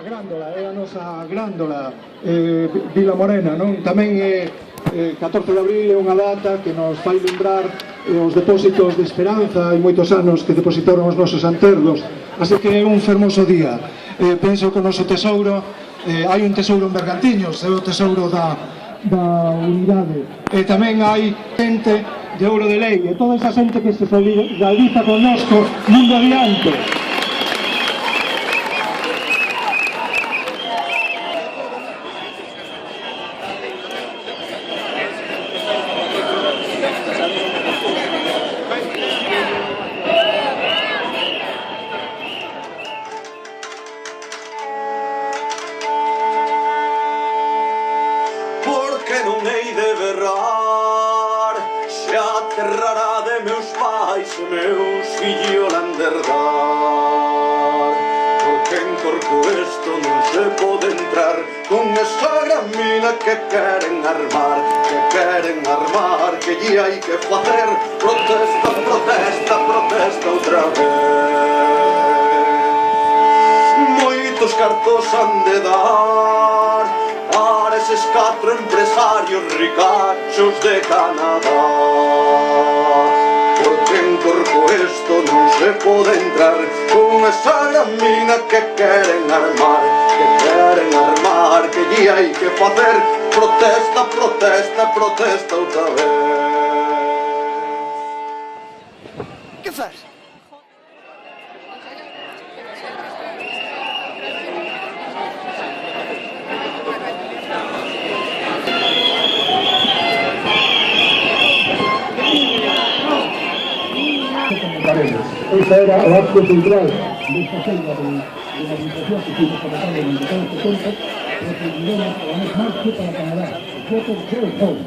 Grándola, é a nosa Grándola, Vila Morena, non? Tamén é 14 de abril, é unha data que nos fai lembrar os depósitos de esperanza, hai moitos anos que depositaron os nosos antergos, así que é un fermoso día. Penso que o noso tesouro, hai un tesouro en Bergantiños, é o tesouro da unidade, e tamén hai xente de Ouro de Lei, e toda esa xente que se solidariza connosco mundo adiante. Porque non hei de berrar, se a terrará de meus pais e meus fillos lan de herdar. Porque en corpo esto non se pode entrar con esa gran mina que queren armar, que lle hai que facer protesta, protesta, protesta outra vez. Moitos cartos han de dar para eses 4 empresarios ricachos de Canadá. Porque en corpo esto non se pode entrar con esa gran mina que queren armar, que lle hai que facer protesta, protesta, protesta outra vez. Que faz? Esa era o acto central desta feira de rehabilitación que fuimos comenzando en los anos 70, porque iremos a la mes marcha para Canadá. Votos zero son.